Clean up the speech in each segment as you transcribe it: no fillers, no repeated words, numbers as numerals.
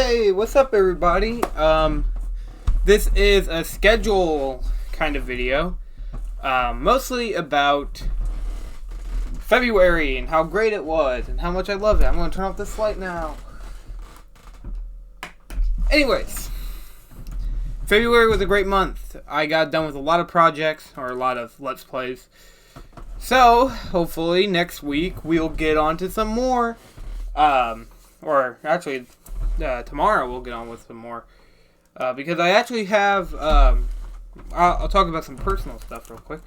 Hey, what's up everybody? This is a schedule kind of video, mostly about February and how great it was and how much I love it. I'm going to turn off this light now. Anyways, February was a great month. I got done with a lot of projects, or a lot of Let's Plays. So, hopefully next week we'll get on to some more, or actually tomorrow we'll get on with some more, because I actually have, I'll talk about some personal stuff real quick.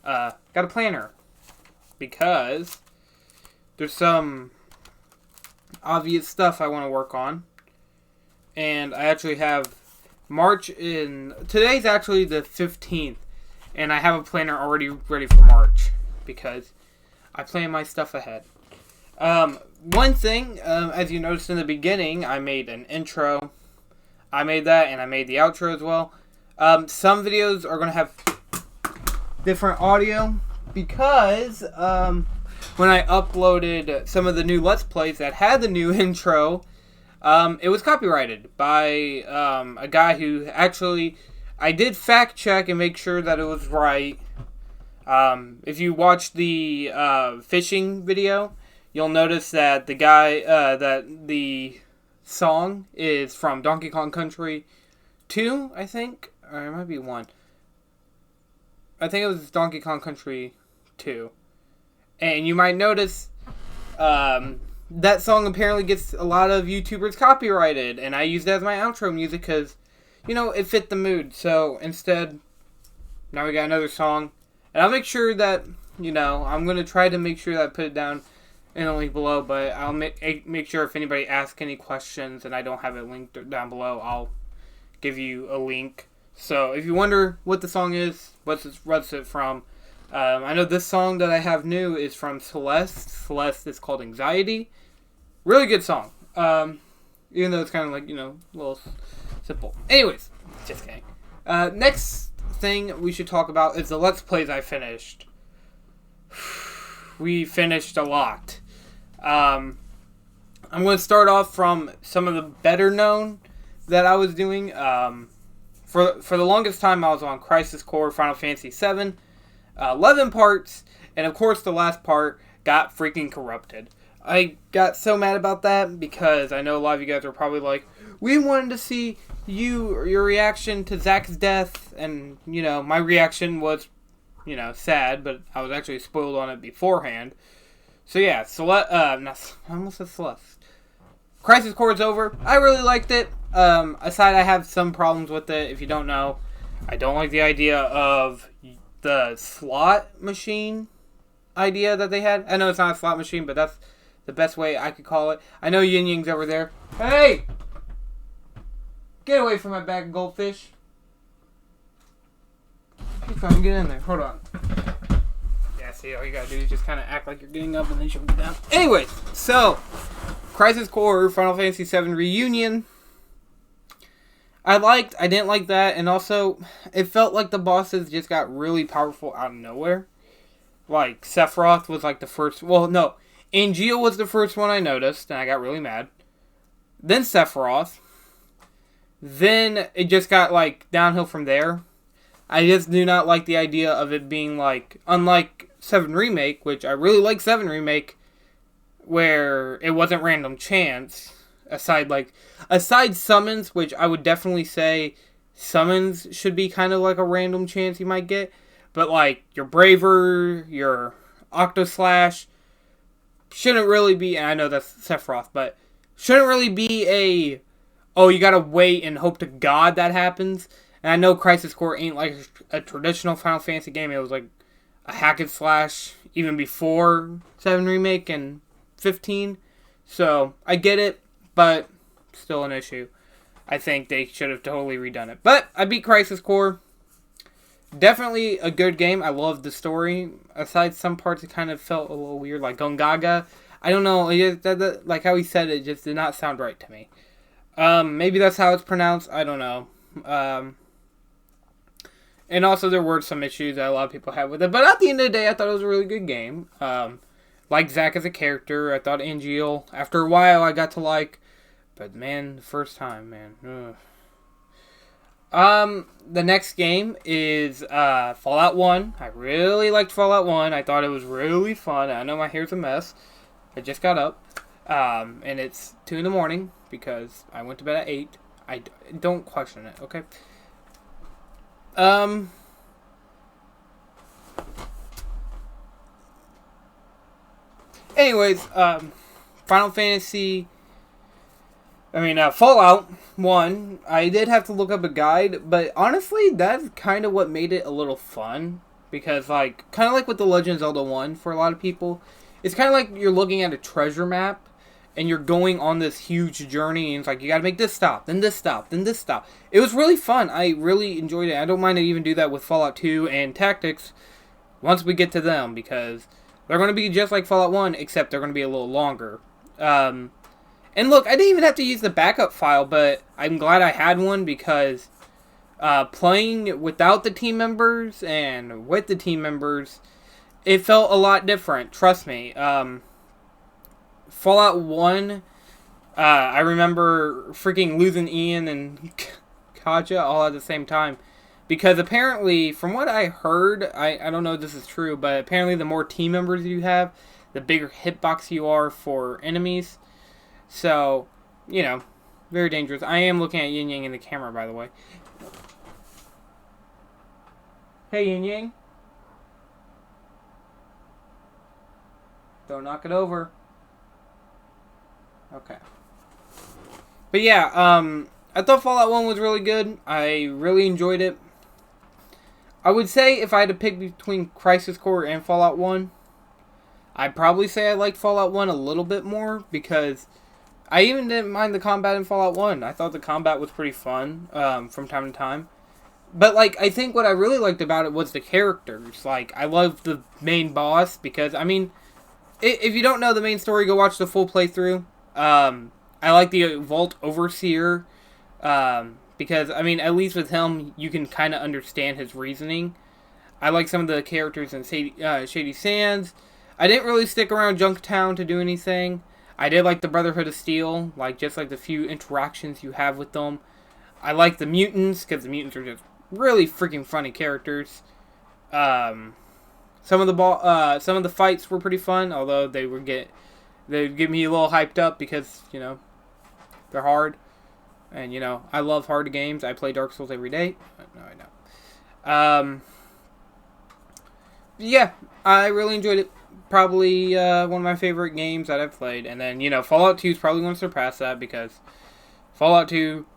Got a planner, because there's some obvious stuff I want to work on, and I actually have March today's actually the 15th, and I have a planner already ready for March, because I plan my stuff ahead. One thing, as you noticed in the beginning, I made an intro. I made that, and I made the outro as well. Some videos are going to have different audio, because when I uploaded some of the new Let's Plays that had the new intro, it was copyrighted by a guy who actually, I did fact check and make sure that it was right. If you watch the fishing video, you'll notice that the guy, that the song is from Donkey Kong Country 2, I think, or it might be 1. I think it was Donkey Kong Country 2. And you might notice, that song apparently gets a lot of YouTubers copyrighted, and I used it as my outro music because, you know, it fit the mood. So instead, now we got another song, and I'll make sure that, you know, I'm going to try to make sure that I put it down in the link below, but I'll make sure if anybody asks any questions and I don't have it linked down below, I'll give you a link. So if you wonder what the song is, what's it from, I know this song that I have new is from Celeste. Celeste is called Anxiety. Really good song. Even though it's kind of like, you know, a little simple. Anyways, just kidding. Next thing we should talk about is the Let's Plays I finished. We finished a lot. I'm going to start off from some of the better known that I was doing. For the longest time I was on Crisis Core, Final Fantasy VII, 11 parts, and of course the last part got freaking corrupted. I got so mad about that because I know a lot of you guys are probably like, we wanted to see your reaction to Zack's death, and, you know, my reaction was, you know, sad, but I was actually spoiled on it beforehand. So yeah, I almost said Celeste. Crisis Core is over. I really liked it. Aside, I have some problems with it. If you don't know, I don't like the idea of the slot machine idea that they had. I know it's not a slot machine, but that's the best way I could call it. I know Yin Ying's over there. Hey! Get away from my bag of goldfish. He's trying to get in there. Hold on. Yeah, see, all you gotta do is just kind of act like you're getting up and then she'll get down. Anyways, so, Crisis Core, Final Fantasy VII Reunion. I didn't like that, and also, it felt like the bosses just got really powerful out of nowhere. Like, Sephiroth was like the first, well, no, Angeal was the first one I noticed, and I got really mad. Then Sephiroth. Then it just got, like, downhill from there. I just do not like the idea of it being, like, unlike 7 Remake, which I really like 7 Remake, where it wasn't random chance, aside summons, which I would definitely say summons should be kind of like a random chance you might get, but, like, your Braver, your Octoslash, shouldn't really be, and I know that's Sephiroth, but shouldn't really be you gotta wait and hope to God that happens. And I know Crisis Core ain't like a traditional Final Fantasy game. It was like a hack and slash even before 7 Remake and 15. So, I get it, but still an issue. I think they should have totally redone it. But, I beat Crisis Core. Definitely a good game. I loved the story. Aside some parts, it kind of felt a little weird, like Gongaga. I don't know, like how he said it just did not sound right to me. Maybe that's how it's pronounced. I don't know. And also there were some issues that a lot of people had with it. But at the end of the day, I thought it was a really good game. Like Zack as a character. I thought Angeal, after a while, I got to like. but man, the first time, man. Ugh. The next game is Fallout 1. I really liked Fallout 1. I thought it was really fun. I know my hair's a mess. I just got up. And it's 2 in the morning because I went to bed at 8. I don't question it, okay? Anyways, Final Fantasy... Fallout 1, I did have to look up a guide, but honestly, that's kind of what made it a little fun. Because, kind of like with The Legend of Zelda 1 for a lot of people, it's kind of like you're looking at a treasure map, and you're going on this huge journey, and it's like, you gotta make this stop, then this stop, then this stop. It was really fun. I really enjoyed it. I don't mind to even do that with Fallout 2 and Tactics once we get to them, because they're going to be just like Fallout 1, except they're going to be a little longer. And look, I didn't even have to use the backup file, but I'm glad I had one because playing without the team members and with the team members, it felt a lot different. Trust me. Fallout 1, I remember freaking losing Ian and Katja all at the same time. Because apparently, from what I heard, I don't know if this is true, but apparently the more team members you have, the bigger hitbox you are for enemies. So, very dangerous. I am looking at Yin Yang in the camera, by the way. Hey, Yin Yang. Don't knock it over. Okay. But yeah, I thought Fallout 1 was really good. I really enjoyed it. I would say if I had to pick between Crisis Core and Fallout 1, I'd probably say I liked Fallout 1 a little bit more because I even didn't mind the combat in Fallout 1. I thought the combat was pretty fun from time to time. But, I think what I really liked about it was the characters. I love the main boss because, if you don't know the main story, go watch the full playthrough. I like the Vault Overseer because, at least with him, you can kind of understand his reasoning. I like some of the characters in Shady Sands. I didn't really stick around Junktown to do anything. I did like the Brotherhood of Steel, just the few interactions you have with them. I like the mutants, because the mutants are just really freaking funny characters. Some of the fights were pretty fun, although they'd get me a little hyped up because, they're hard. And, I love hard games. I play Dark Souls every day. No, I don't. Yeah, I really enjoyed it. Probably one of my favorite games that I've played. And then, Fallout 2 is probably going to surpass that because Fallout 2,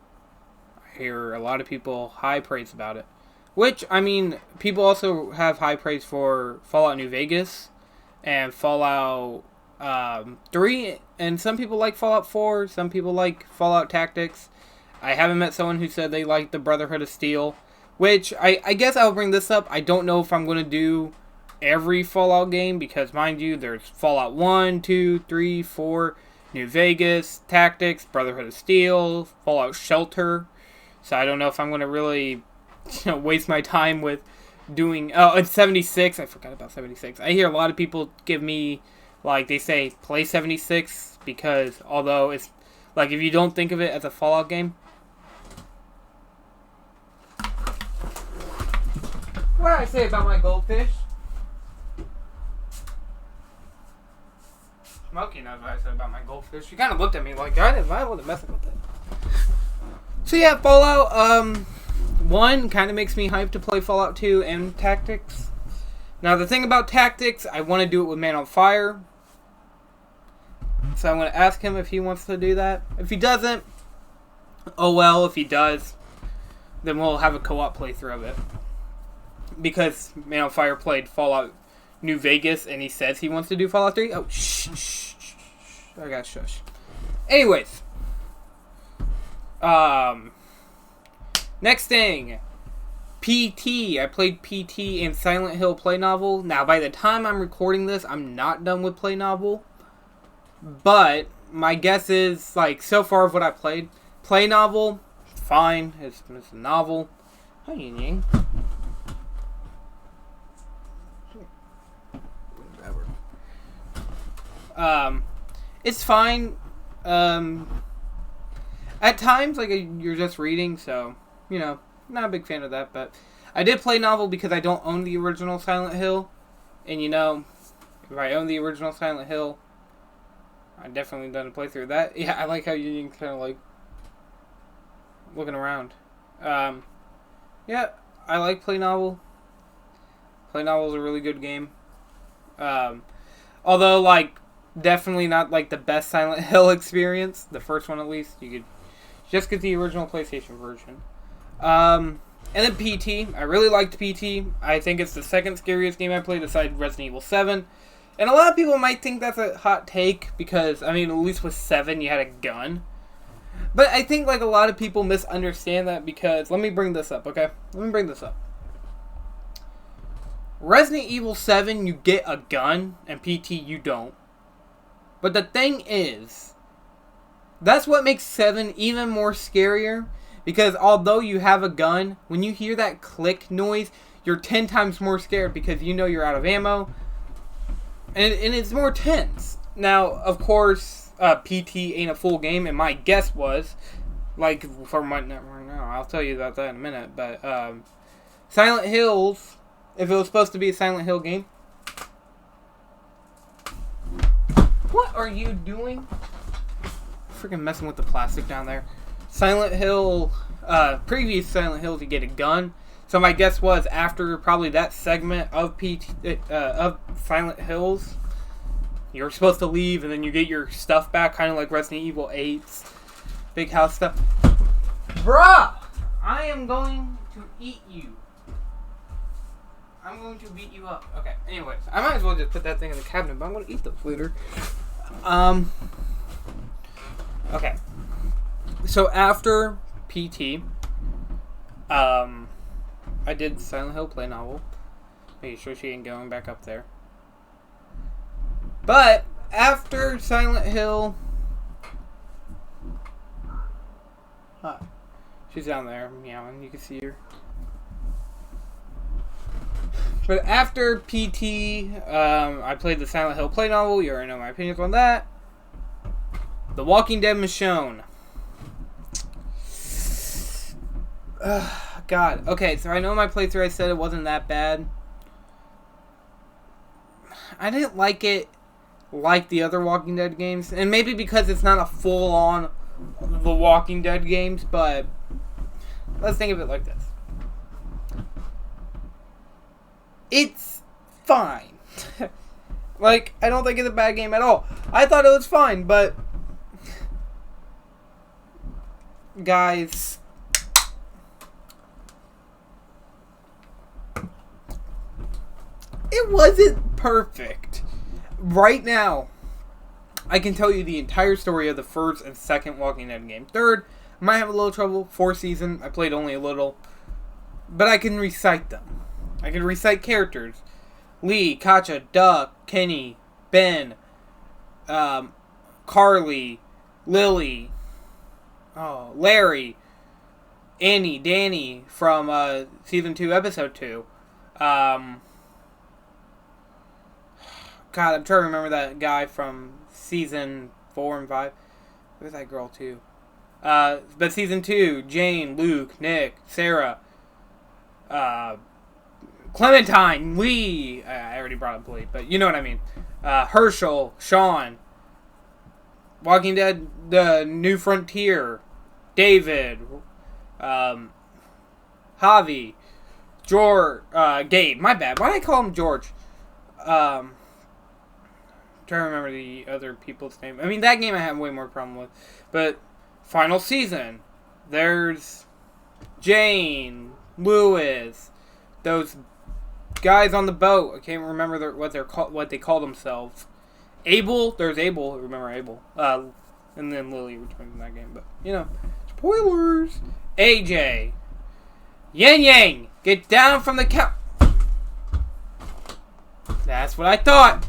I hear a lot of people high praise about it. Which, people also have high praise for Fallout New Vegas and Fallout 3. And some people like Fallout 4. Some people like Fallout Tactics. I haven't met someone who said they liked the Brotherhood of Steel. Which, I guess I'll bring this up. I don't know if I'm going to do every Fallout game because, mind you, there's Fallout 1, 2, 3, 4, New Vegas, Tactics, Brotherhood of Steel, Fallout Shelter. So I don't know if I'm going to really waste my time with doing... Oh, and 76. I forgot about 76. I hear a lot of people give me, they say, play 76 because although it's... if you don't think of it as a Fallout game... What did I say about my goldfish? Smokey knows what I said about my goldfish. She kind of looked at me like, I wasn't messing with it. So yeah, Fallout 1 kind of makes me hyped to play Fallout 2 and Tactics. Now the thing about Tactics, I want to do it with Man on Fire. So I'm going to ask him if he wants to do that. If he doesn't, oh well. If he does, then we'll have a co-op playthrough of it. Because Man on Fire played Fallout New Vegas and he says he wants to do Fallout 3. Oh, shh. I got shush. Anyways. Next thing. PT. I played PT in Silent Hill Play Novel. Now, by the time I'm recording this, I'm not done with Play Novel. But my guess is, so far of what I played, Play Novel, fine. It's a novel. Hi, Yin Yang. It's fine. At times, like, you're just reading, so, you know, not a big fan of that, but I did play novel because I don't own the original Silent Hill, and, you know, if I own the original Silent Hill, I definitely done a playthrough of that. Yeah, I like how you can kind of, like, looking around. Yeah, I like Play Novel. Play Novel is a really good game. Although, like, definitely not, like, the best Silent Hill experience. The first one, at least. You could just get the original PlayStation version. And then PT. I really liked PT. I think it's the second scariest game I played aside Resident Evil 7. And a lot of people might think that's a hot take because, I mean, at least with 7 you had a gun. But I think, like, a lot of people misunderstand that because... Let me bring this up, okay? Let me bring this up. Resident Evil 7, you get a gun, and PT, you don't. But the thing is, that's what makes 7 even more scarier. Because although you have a gun, when you hear that click noise, you're 10 times more scared because you know you're out of ammo. And it's more tense. Now, of course, PT ain't a full game, and my guess was, like, for my right now, I'll tell you about that in a minute, but, Silent Hills, if it was supposed to be a Silent Hill game. What are you doing? Freaking messing with the plastic down there. Silent Hill, previous Silent Hills, you get a gun. So my guess was after probably that segment of of Silent Hills, you're supposed to leave and then you get your stuff back, kind of like Resident Evil 8's big house stuff. Bruh! I am going to eat you. I'm going to beat you up. Okay, anyways, I might as well just put that thing in the cabinet, but I'm going to eat those later. Okay. So after PT, I did Silent Hill Play Novel. Making sure she ain't going back up there. But after Silent Hill... Huh. She's down there meowing. You can see her. But after PT, I played the Silent Hill Play Novel. You already know my opinions on that. The Walking Dead Michonne. God. Okay, so I know my playthrough I said it wasn't that bad. I didn't like it like the other Walking Dead games. And maybe because it's not a full-on The Walking Dead games, but let's think of it like this. It's fine. Like, I don't think it's a bad game at all. I thought it was fine, but... Guys... It wasn't perfect. Right now, I can tell you the entire story of the first and second Walking Dead game. Third, I might have a little trouble. Fourth season, I played only a little. But I can recite them. I can recite characters. Lee, Katja, Duck, Kenny, Ben, Carly, Lily, Larry, Annie, Danny from Season 2, Episode 2. God, I'm trying to remember that guy from Season 4 and 5. Who's that girl, too? But Season 2, Jane, Luke, Nick, Sarah, Clementine, Lee. I already brought up Lee, but you know what I mean. Herschel, Sean, Walking Dead, The New Frontier, David, Javi, George, Gabe. My bad. Why did I call him George? Trying to remember the other people's name. I mean, that game I have way more problem with. But final season, there's Jane, Lewis, those guys on the boat. I can't remember what they call themselves. Abel, there's Abel. Remember Abel? And then Lily returns in that game. But you know, spoilers. AJ, Yang Yang, get down from the couch. That's what I thought.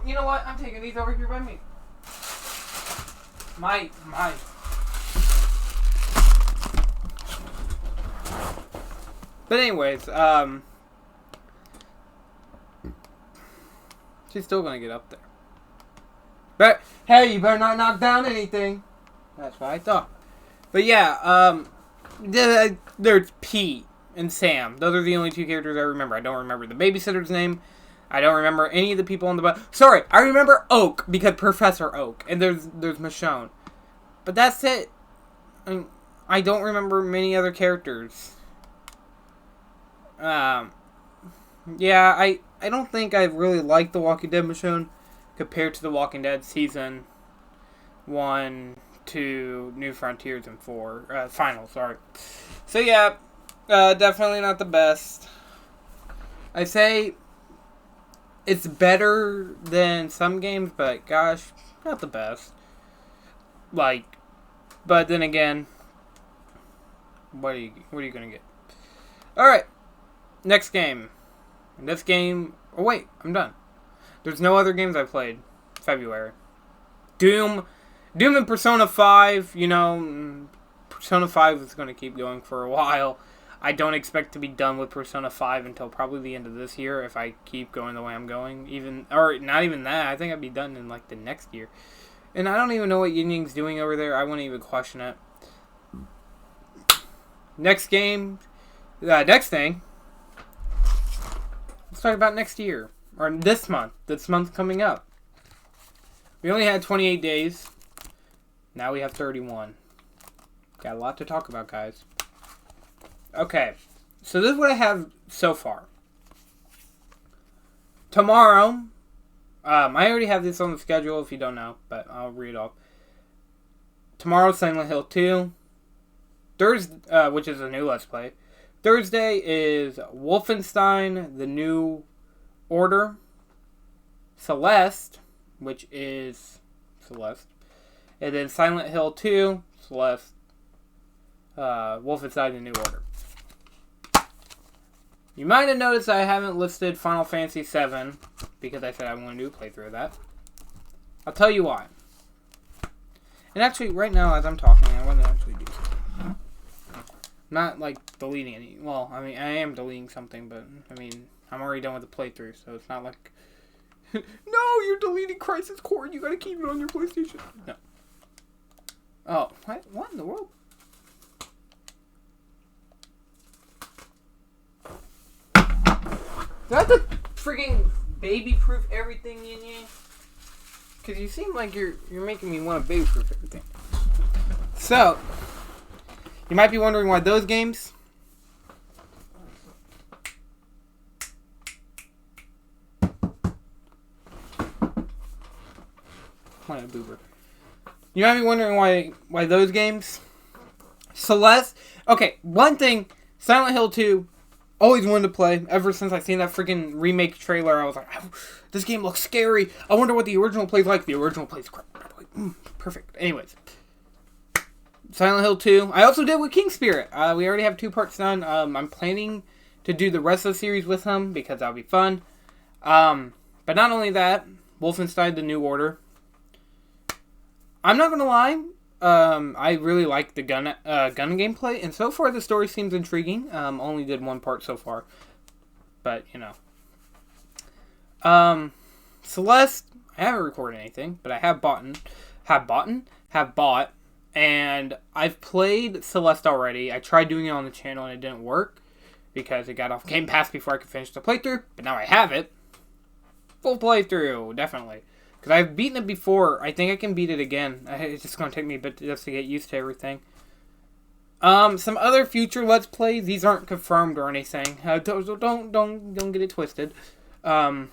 You know what? I'm taking these over here by me. My. But anyways, she's still gonna get up there. But hey, you better not knock down anything. That's what I thought. But yeah, there's Pete and Sam. Those are the only two characters I remember. I don't remember the babysitter's name. I don't remember any of the people on the bus. Sorry, I remember Oak because Professor Oak, and there's Michonne. But that's it. I don't remember many other characters. Yeah, I don't think I really liked The Walking Dead Michonne compared to The Walking Dead Season 1, 2, New Frontiers, and 4. Final, sorry. So yeah, definitely not the best. I say it's better than some games, but gosh, not the best. Like, but then again, what are you gonna get? Alright, next game. This game, oh wait, I'm done. There's no other games I played February. Doom and Persona 5, you know, Persona 5 is going to keep going for a while. I don't expect to be done with Persona 5 until probably the end of this year if I keep going the way I'm going. Or not even that, I think I'd be done in like the next year. And I don't even know what Yin Ying's doing over there. I wouldn't even question it. Next game, next thing. Let's talk about next year. Or this month. This month coming up. We only had 28 days. Now we have 31. Got a lot to talk about, guys. Okay. So this is what I have so far. Tomorrow. I already have this on the schedule if you don't know. But I'll read it off. Tomorrow, Silent Hill 2. Thursday, which is a new Let's Play. Thursday is Wolfenstein: The New Order. Celeste, which is Celeste. And then Silent Hill 2, Celeste, Wolfenstein: The New Order. You might have noticed I haven't listed Final Fantasy VII because I said I want to do a playthrough of that. I'll tell you why. And actually, right now, as I'm talking, I want to actually do something. Not like deleting any. Well, I mean, I am deleting something, but I mean, I'm already done with the playthrough, so it's not like, no, you're deleting Crisis Core. You gotta keep it on your PlayStation. No. Oh, what in the world? Do I have to freaking baby-proof everything, Yin Yang? Because you seem like you're making me want to baby-proof everything. So, you might be wondering why those games. What a boober. You might be wondering why those games. Celeste. Okay, one thing. Silent Hill 2. Always wanted to play. Ever since I seen that freaking remake trailer, I was like, oh, this game looks scary. I wonder what the original plays like. The original plays crap. Perfect. Anyways. Silent Hill 2. I also did with King Spirit. We already have 2 parts done. I'm planning to do the rest of the series with him because that'll be fun. But not only that, Wolfenstein: The New Order. I'm not gonna lie. I really like the gun gameplay, and so far the story seems intriguing. Only did 1 part so far, but you know. Celeste. I haven't recorded anything, but I have bought, and I've played Celeste already. I tried doing it on the channel and it didn't work because it got off Game Pass before I could finish the playthrough. But now I have it, full playthrough, definitely. Because I've beaten it before. I think I can beat it again. It's just going to take me a bit just to get used to everything. Some other future Let's Plays. These aren't confirmed or anything. Don't get it twisted. I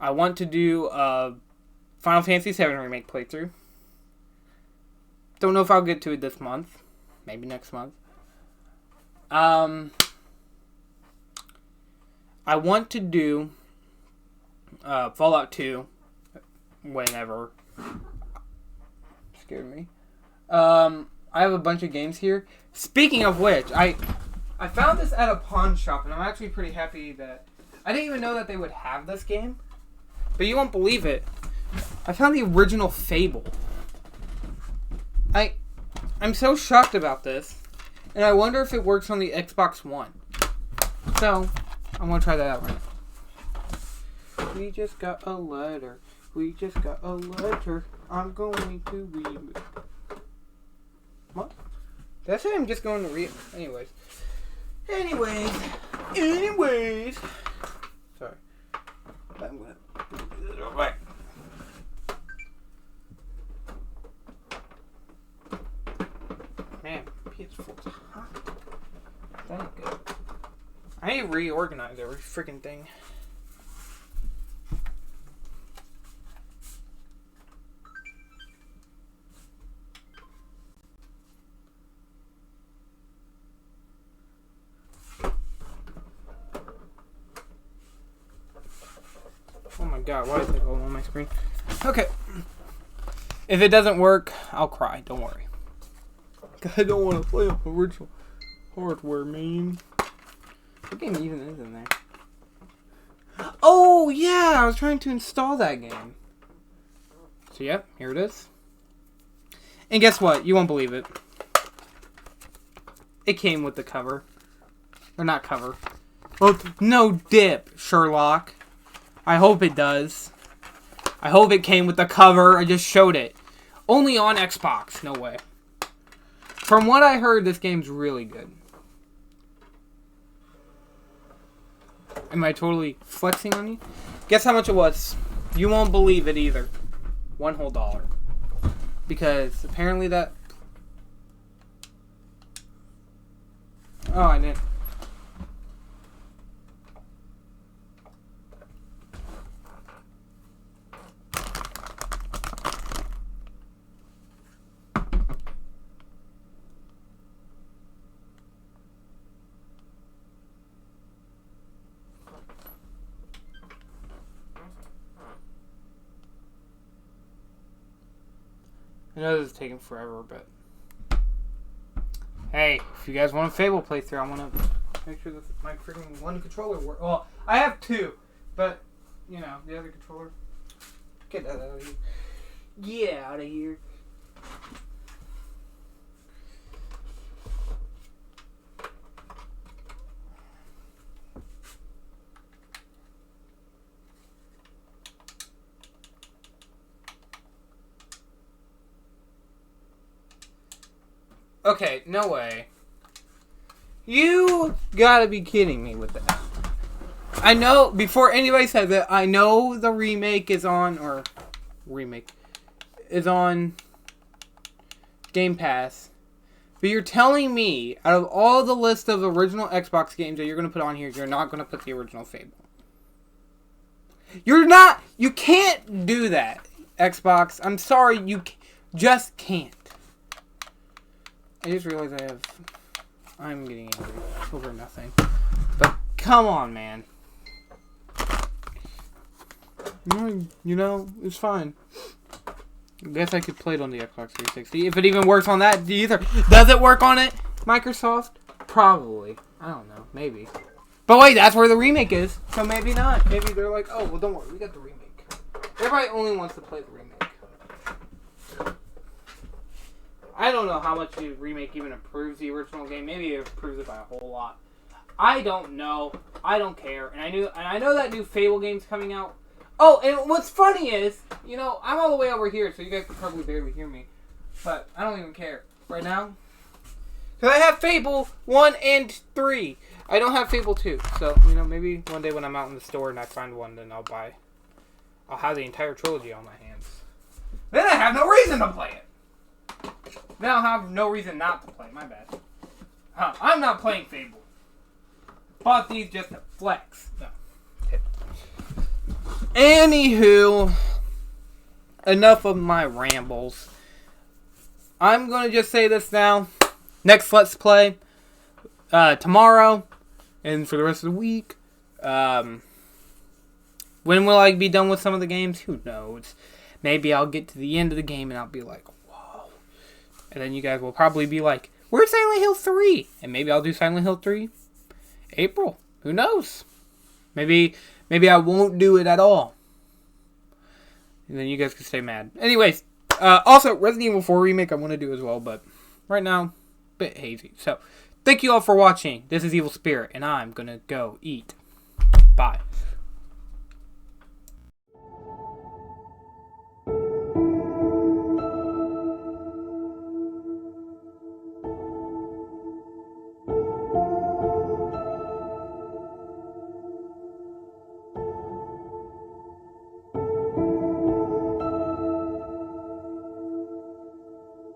want to do a Final Fantasy VII Remake playthrough. Don't know if I'll get to it this month. Maybe next month. I want to do Fallout 2. Whenever. Scared me. I have a bunch of games here. Speaking of which, I found this at a pawn shop, and I'm actually pretty happy that... I didn't even know that they would have this game. But you won't believe it. I found the original Fable. I'm so shocked about this. And I wonder if it works on the Xbox One. So, I'm going to try that out right now. We just got a letter. We just got a letter. I'm going to read it. What? Did I say I'm just going to read it? Anyways. Sorry. I'm going to go back. Man, PS4's hot. Thank God. I need to reorganize every freaking thing. Oh my God, why is it all on my screen? Okay. If it doesn't work, I'll cry. Don't worry. I don't want to play on original hardware, man. What game even is in there? Oh, yeah! I was trying to install that game. So, yep, here it is. And guess what? You won't believe it. It came with the cover. Or not cover. Well, no dip, Sherlock. I hope it does. I hope it came with the cover. I just showed it. Only on Xbox. No way. From what I heard, this game's really good. Am I totally flexing on you? Guess how much it was? You won't believe it either. $1 whole. Because apparently that... Oh, I didn't. I know this is taking forever, but... Hey, if you guys want a Fable playthrough, I want to make sure that my freaking one controller works. Well, I have two, but, you know, the other controller... Get that out of here. Get out of here. Okay, no way. You gotta be kidding me with that. I know, before anybody said that, I know the remake is on, or is on Game Pass. But you're telling me, out of all the list of original Xbox games that you're gonna put on here, you're not gonna put the original Fable. You can't do that, Xbox. I'm sorry, you just can't. I just realized I'm getting angry over nothing. But come on, man. You know, it's fine. I guess I could play it on the Xbox 360. If it even works on that either. Does it work on it, Microsoft? Probably. I don't know. Maybe. But wait, that's where the remake is. So maybe not. Maybe they're like, oh, well, don't worry. We got the remake. Everybody only wants to play the remake. I don't know how much the remake even improves the original game. Maybe it improves it by a whole lot. I don't know. I don't care. And I know that new Fable game's coming out. Oh, and what's funny is, you know, I'm all the way over here, so you guys can probably barely hear me. But I don't even care right now. Because I have Fable 1 and 3. I don't have Fable 2. So, you know, maybe one day when I'm out in the store and I find one, then I'll have the entire trilogy on my hands. Then I have no reason to play it. Then I'll have no reason not to play. My bad. I'm not playing Fable. Bought these just to flex. No. Anywho, enough of my rambles. I'm going to just say this now. Next Let's Play, tomorrow, and for the rest of the week. When will I be done with some of the games? Who knows? Maybe I'll get to the end of the game and I'll be like, whoa. And then you guys will probably be like, where's Silent Hill 3? And maybe I'll do Silent Hill 3 April. Who knows? Maybe I won't do it at all. And then you guys can stay mad. Anyways, also, Resident Evil 4 Remake I want to do as well, but right now, a bit hazy. So, thank you all for watching. This is Evil Spirit, and I'm going to go eat. Bye.